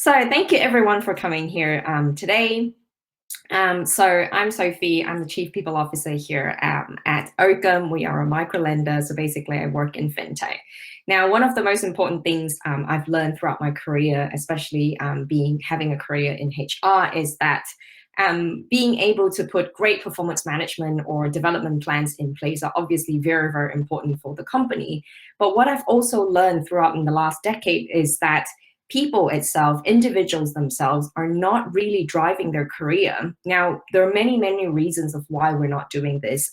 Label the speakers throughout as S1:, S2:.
S1: So thank you everyone for coming here today. So I'm Sophie, I'm the Chief People Officer here at Oakam. We are a microlender, so basically I work in fintech. Now, one of the most important things I've learned throughout my career, especially having a career in HR, is that being able to put great performance management or development plans in place are obviously very, very important for the company. But what I've also learned throughout in the last decade is that people itself, individuals themselves, are not really driving their career. Now, there are many, many reasons of why we're not doing this.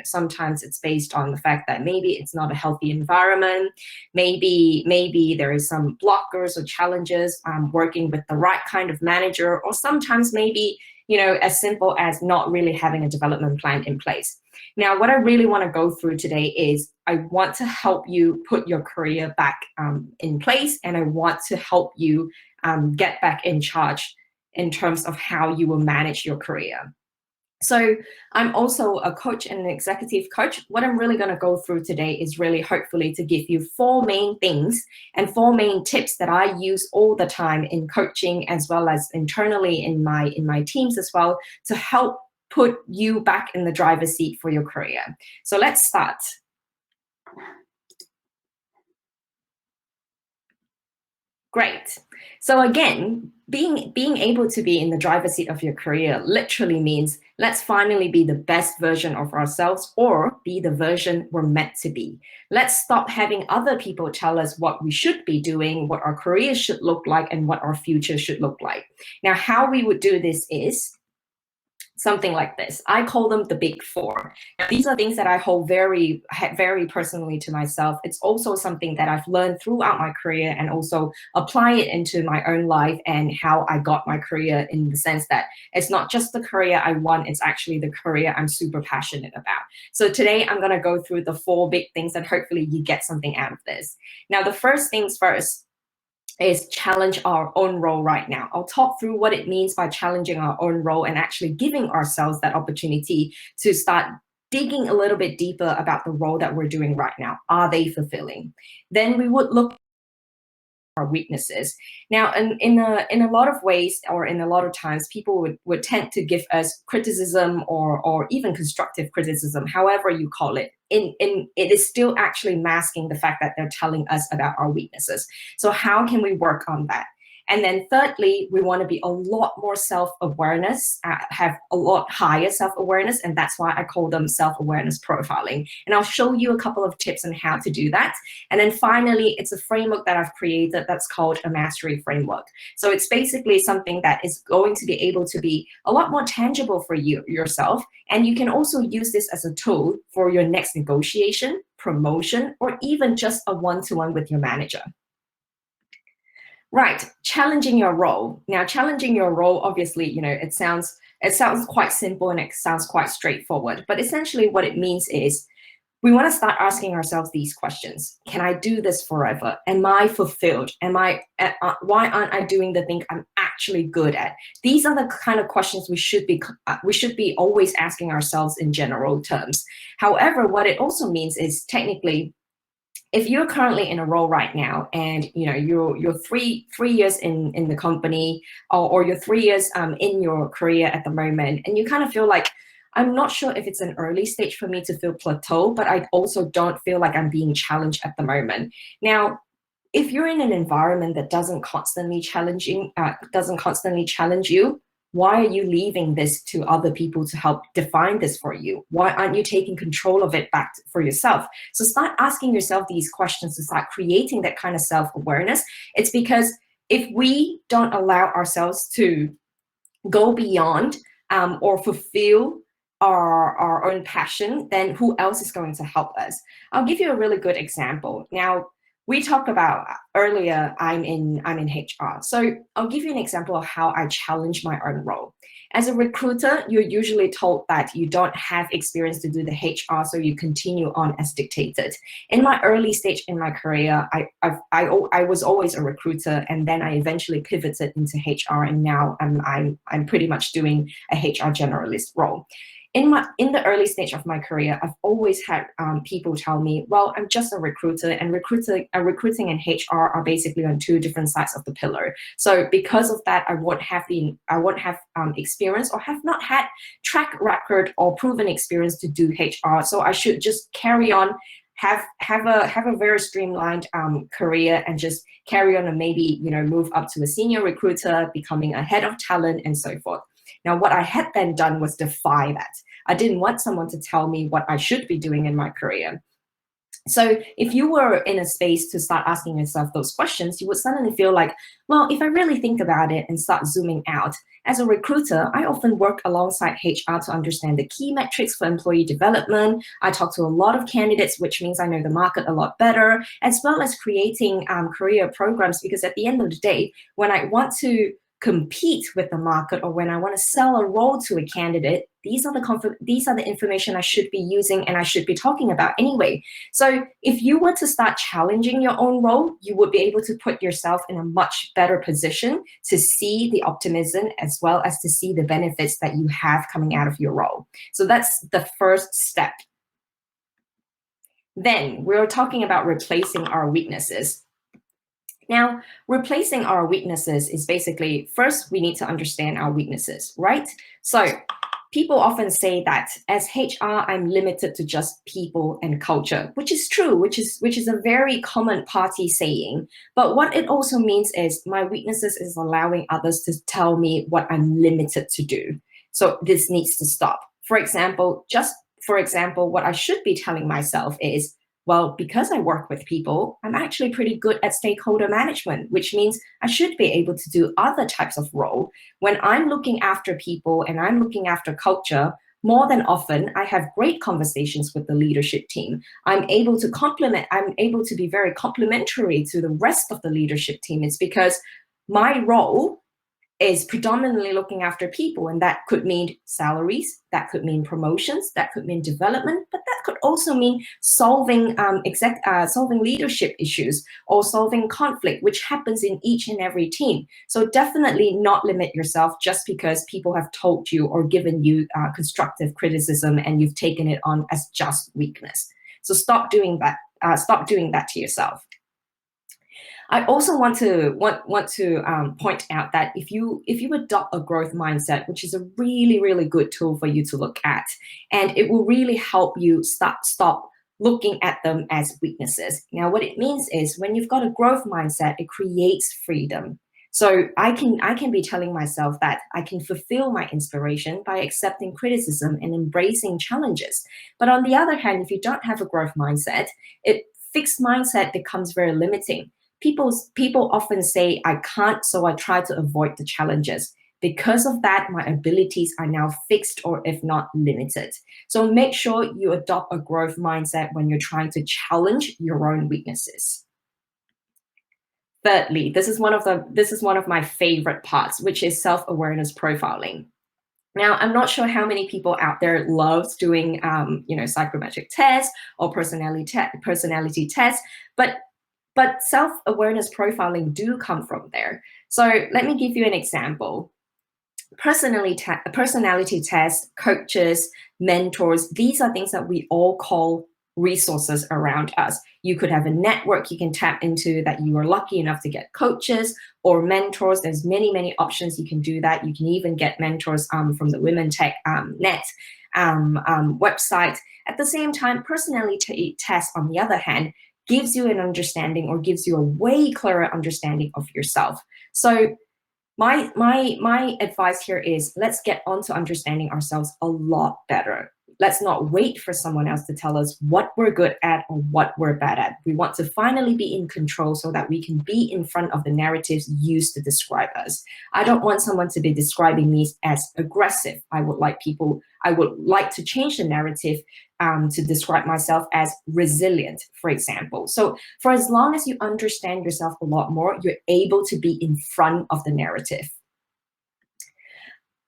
S1: Sometimes it's based on the fact that maybe it's not a healthy environment. Maybe there is some blockers or challenges working with the right kind of manager, or sometimes maybe as simple as not really having a development plan in place. Now, what I really want to go through today is I want to help you put your career back in place, and I want to help you get back in charge in terms of how you will manage your career. So I'm also a coach and an executive coach. What I'm really going to go through today is really hopefully to give you four main things and four main tips that I use all the time in coaching, as well as internally in my teams as well, to help put you back in the driver's seat for your career. So let's start. Great. So again, being able to be in the driver's seat of your career literally means let's finally be the best version of ourselves, or be the version we're meant to be. Let's stop having other people tell us what we should be doing, what our career should look like, and what our future should look like. Now, how we would do this is something like this. I call them the big four. Now, these are things that I hold very, very personally to myself. It's also something that I've learned throughout my career, and also apply it into my own life and how I got my career, in the sense that it's not just the career I want, it's actually the career I'm super passionate about. So today I'm going to go through the four big things that hopefully you get something out of this. Now, the first things first is challenge our own role right now. I'll talk through what it means by challenging our own role and actually giving ourselves that opportunity to start digging a little bit deeper about the role that we're doing right now. Are they fulfilling? Then we would look our weaknesses. Now, in a lot of ways, or in a lot of times, people would tend to give us criticism, or even constructive criticism, however you call it. It is still actually masking the fact that they're telling us about our weaknesses. So how can we work on that? And then thirdly, we want to be a lot more self-awareness, have a lot higher self-awareness, and that's why I call them self-awareness profiling. And I'll show you a couple of tips on how to do that. And then finally, it's a framework that I've created that's called a mastery framework. So it's basically something that is going to be able to be a lot more tangible for you yourself. And you can also use this as a tool for your next negotiation, promotion, or even just a one-to-one with your manager. Right, challenging your role. Now, challenging your role, obviously, it sounds quite simple and it sounds quite straightforward. But essentially what it means is we want to start asking ourselves these questions. Can I do this forever? Am I fulfilled? Why aren't I doing the thing I'm actually good at? These are the kind of questions we should be always asking ourselves in general terms. However, what it also means is, technically, if you're currently in a role right now, and you're three years in the company, or you're 3 years in your career at the moment, and you kind of feel like, I'm not sure if it's an early stage for me to feel plateau, but I also don't feel like I'm being challenged at the moment. Now, if you're in an environment that doesn't constantly challenge you, why are you leaving this to other people to help define this for you? Why aren't you taking control of it back for yourself? So start asking yourself these questions to start creating that kind of self-awareness. It's because if we don't allow ourselves to go beyond or fulfill our own passion, then who else is going to help us? I'll give you a really good example. Now, we talked about earlier, I'm in HR. So I'll give you an example of how I challenge my own role. As a recruiter, you're usually told that you don't have experience to do the HR, so you continue on as dictated. In my early stage in my career, I was always a recruiter, and then I eventually pivoted into HR, and now I'm pretty much doing a HR generalist role. in the early stage of my career, I've always had people tell me, well, I'm just a recruiter, and recruiting and HR are basically on two different sides of the pillar. So because of that, I won't have experience, or have not had track record or proven experience to do HR. So I should just carry on, have a very streamlined career, and just carry on and maybe move up to a senior recruiter, becoming a head of talent, and so forth. Now, what I had then done was defy that. I didn't want someone to tell me what I should be doing in my career. So if you were in a space to start asking yourself those questions, you would suddenly feel like, well, if I really think about it and start zooming out, as a recruiter, I often work alongside HR to understand the key metrics for employee development. I talk to a lot of candidates, which means I know the market a lot better, as well as creating career programs, because at the end of the day, when I want to compete with the market, or when I want to sell a role to a candidate, these are the information I should be using and I should be talking about anyway. So if you were to start challenging your own role, you would be able to put yourself in a much better position to see the optimism, as well as to see the benefits that you have coming out of your role. So that's the first step. Then we're talking about replacing our weaknesses. Now, replacing our weaknesses is basically, first, we need to understand our weaknesses, right? So people often say that as HR, I'm limited to just people and culture, which is true, which is a very common party saying. But what it also means is my weaknesses is allowing others to tell me what I'm limited to do. So this needs to stop. For example, what I should be telling myself is, well, because I work with people, I'm actually pretty good at stakeholder management, which means I should be able to do other types of role. When I'm looking after people and I'm looking after culture, more than often, I have great conversations with the leadership team. I'm able to be very complimentary to the rest of the leadership team. It's because my role is predominantly looking after people, and that could mean salaries, that could mean promotions, that could mean development, but that could also mean solving leadership issues or solving conflict, which happens in each and every team. So definitely not limit yourself just because people have told you or given you constructive criticism and you've taken it on as just weakness. So stop doing that. Stop doing that to yourself. I also want to point out that if you adopt a growth mindset, which is a really, really good tool for you to look at, and it will really help you stop looking at them as weaknesses. Now, what it means is when you've got a growth mindset, it creates freedom. So I can be telling myself that I can fulfill my inspiration by accepting criticism and embracing challenges. But on the other hand, if you don't have a growth mindset, fixed mindset becomes very limiting. People often say, I can't, so I try to avoid the challenges. Because of that, my abilities are now fixed, or if not limited. So make sure you adopt a growth mindset when you're trying to challenge your own weaknesses. Thirdly, this is one of my favorite parts, which is self-awareness profiling. Now, I'm not sure how many people out there loves doing psychometric tests or personality tests, but self-awareness profiling do come from there. So let me give you an example. Personality tests, coaches, mentors, these are things that we all call resources around us. You could have a network you can tap into that you are lucky enough to get coaches or mentors. There's many, many options you can do that. You can even get mentors from the Women Tech Net website. At the same time, personality tests, on the other hand, gives you an understanding, or gives you a way clearer understanding of yourself. So my advice here is, let's get on to understanding ourselves a lot better. Let's not wait for someone else to tell us what we're good at or what we're bad at. We want to finally be in control so that we can be in front of the narratives used to describe us. I don't want someone to be describing me as aggressive. I would like to change the narrative to describe myself as resilient, for example. So for as long as you understand yourself a lot more, you're able to be in front of the narrative.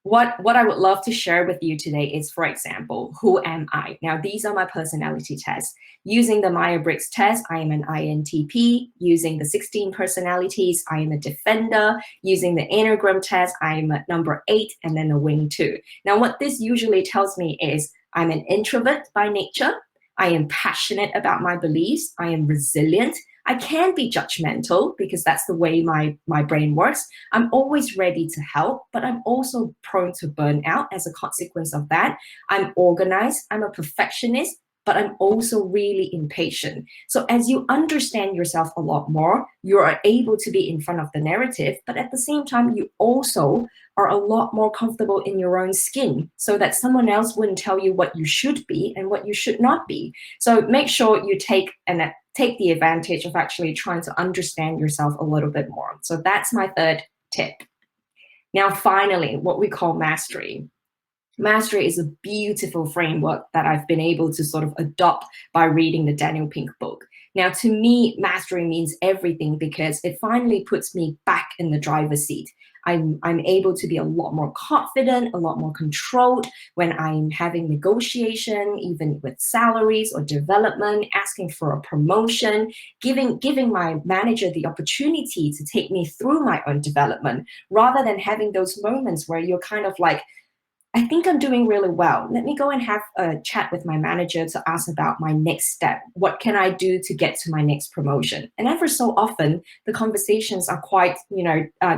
S1: what I would love to share with you today is, for example, who am I? Now, these are my personality tests. Using the Myers-Briggs test, I am an INTP. Using the 16 personalities, I am a defender. Using the Enneagram test, I am a number 8 and then a wing 2. Now, what this usually tells me is I'm an introvert by nature. I am passionate about my beliefs. I am resilient. I can be judgmental because that's the way my brain works. I'm always ready to help, but I'm also prone to burnout as a consequence of that. I'm organized, I'm a perfectionist, but I'm also really impatient. So as you understand yourself a lot more, you are able to be in front of the narrative, but at the same time, you also are a lot more comfortable in your own skin so that someone else wouldn't tell you what you should be and what you should not be. So make sure you take the advantage of actually trying to understand yourself a little bit more. So that's my third tip. Now, finally, what we call mastery. Mastery is a beautiful framework that I've been able to sort of adopt by reading the Daniel Pink book. Now, to me, mastery means everything because it finally puts me back in the driver's seat. I'm able to be a lot more confident, a lot more controlled when I'm having negotiation, even with salaries or development, asking for a promotion, giving my manager the opportunity to take me through my own development, rather than having those moments where you're kind of like, I think I'm doing really well. Let me go and have a chat with my manager to ask about my next step. What can I do to get to my next promotion? And ever so often, the conversations are quite,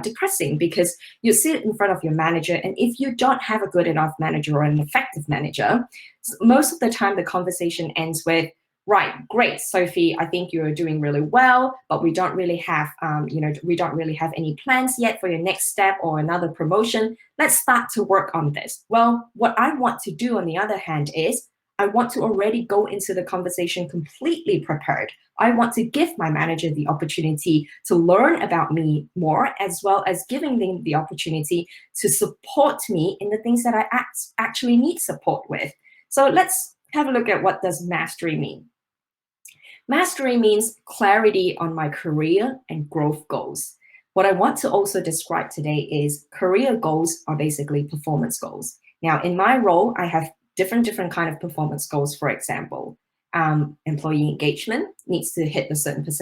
S1: depressing because you sit in front of your manager, and if you don't have a good enough manager or an effective manager, most of the time the conversation ends with, right, great, Sophie, I think you're doing really well, but we don't really have, any plans yet for your next step or another promotion. Let's start to work on this. Well, what I want to do, on the other hand, is I want to already go into the conversation completely prepared. I want to give my manager the opportunity to learn about me more, as well as giving them the opportunity to support me in the things that I actually need support with. So let's have a look at what does mastery mean. Mastery means clarity on my career and growth goals. What I want to also describe today is career goals are basically performance goals. Now, in my role, I have different kind of performance goals. For example, employee engagement needs to hit a certain hit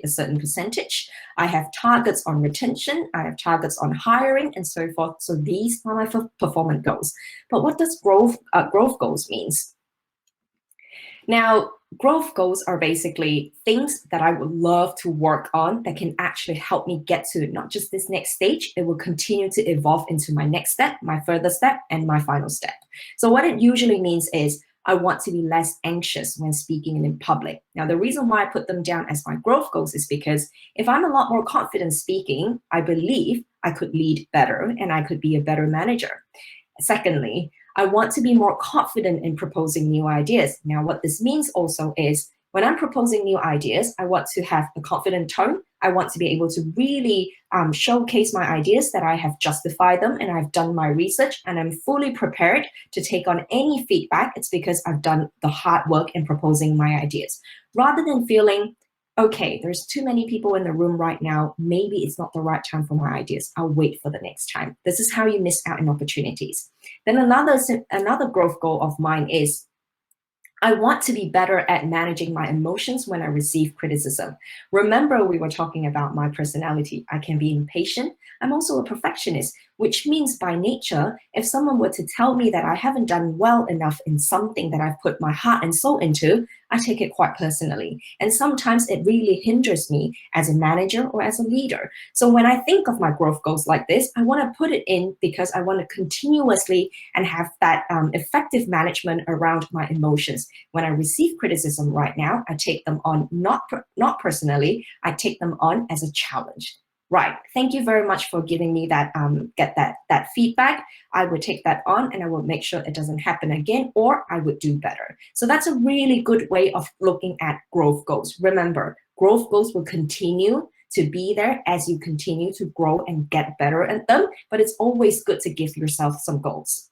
S1: a certain percentage. I have targets on retention. I have targets on hiring and so forth. So these are my performance goals. But what does growth goals means? Now, growth goals are basically things that I would love to work on that can actually help me get to not just this next stage, it will continue to evolve into my next step, my further step, and my final step. So what it usually means is I want to be less anxious when speaking in public. Now, the reason why I put them down as my growth goals is because if I'm a lot more confident speaking, I believe I could lead better and I could be a better manager. Secondly, I want to be more confident in proposing new ideas. Now, what this means also is when I'm proposing new ideas, I want to have a confident tone. I want to be able to really showcase my ideas, that I have justified them and I've done my research and I'm fully prepared to take on any feedback. It's because I've done the hard work in proposing my ideas, rather than feeling, okay, there's too many people in the room right now. Maybe it's not the right time for my ideas. I'll wait for the next time. This is how you miss out on opportunities. Then another growth goal of mine is I want to be better at managing my emotions when I receive criticism. Remember, we were talking about my personality. I can be impatient. I'm also a perfectionist, which means by nature, if someone were to tell me that I haven't done well enough in something that I've put my heart and soul into, I take it quite personally. And sometimes it really hinders me as a manager or as a leader. So when I think of my growth goals like this, I want to put it in because I want to continuously and have that effective management around my emotions. When I receive criticism right now, I take them on not personally, I take them on as a challenge. Right. Thank you very much for giving me that that feedback. I would take that on and I will make sure it doesn't happen again, or I would do better. So that's a really good way of looking at growth goals. Remember, growth goals will continue to be there as you continue to grow and get better at them, but it's always good to give yourself some goals.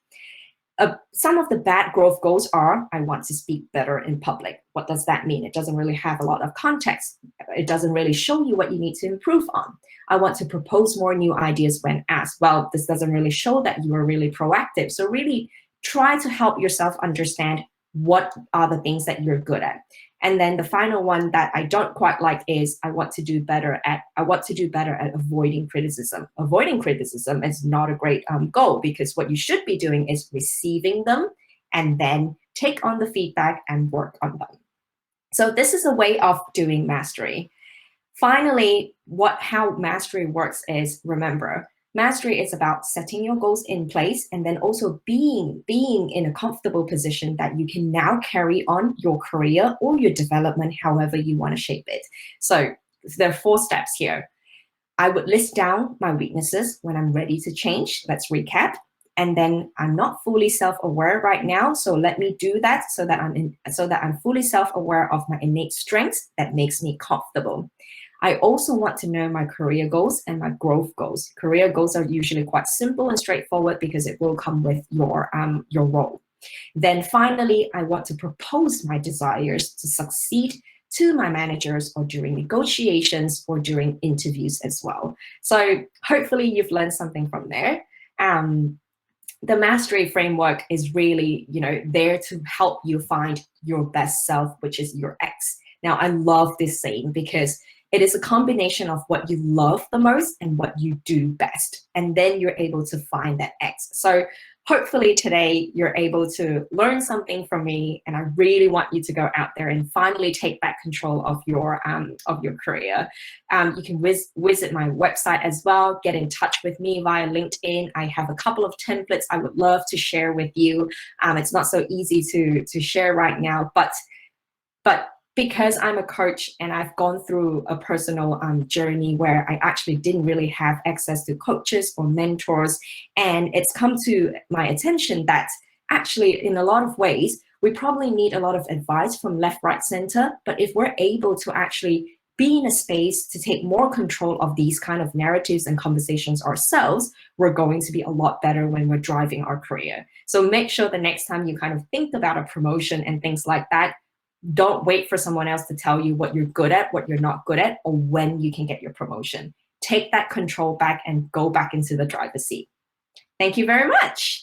S1: Some of the bad growth goals are, I want to speak better in public. What does that mean? It doesn't really have a lot of context. It doesn't really show you what you need to improve on. I want to propose more new ideas when asked. Well, this doesn't really show that you are really proactive. So really try to help yourself understand what are the things that you're good at. And then the final one that I don't quite like is I want to do better at avoiding criticism. Avoiding criticism is not a great goal, because what you should be doing is receiving them and then take on the feedback and work on them. So this is a way of doing mastery. Finally, how mastery works is, remember, mastery is about setting your goals in place and then also being in a comfortable position that you can now carry on your career or your development however you want to shape it. So there are 4 steps here. I would list down my weaknesses when I'm ready to change. Let's recap. And then I'm not fully self-aware right now, so let me do that so that I'm fully self-aware of my innate strengths that makes me comfortable. I also want to know my career goals and my growth goals. Career goals are usually quite simple and straightforward because it will come with your role. Then finally, I want to propose my desires to succeed to my managers or during negotiations or during interviews as well. So hopefully you've learned something from there. The mastery framework is really, there to help you find your best self, which is your X. Now, I love this saying because it is a combination of what you love the most and what you do best. And then you're able to find that X. So hopefully today you're able to learn something from me. And I really want you to go out there and finally take back control of your career. You can visit my website as well. Get in touch with me via LinkedIn. I have a couple of templates I would love to share with you. It's not so easy to share right now, but because I'm a coach and I've gone through a personal journey where I actually didn't really have access to coaches or mentors, and it's come to my attention that actually in a lot of ways, we probably need a lot of advice from left, right, center. But if we're able to actually be in a space to take more control of these kind of narratives and conversations ourselves, we're going to be a lot better when we're driving our career. So make sure the next time you kind of think about a promotion and things like that, don't wait for someone else to tell you what you're good at, what you're not good at, or when you can get your promotion. Take that control back and go back into the driver's seat. Thank you very much.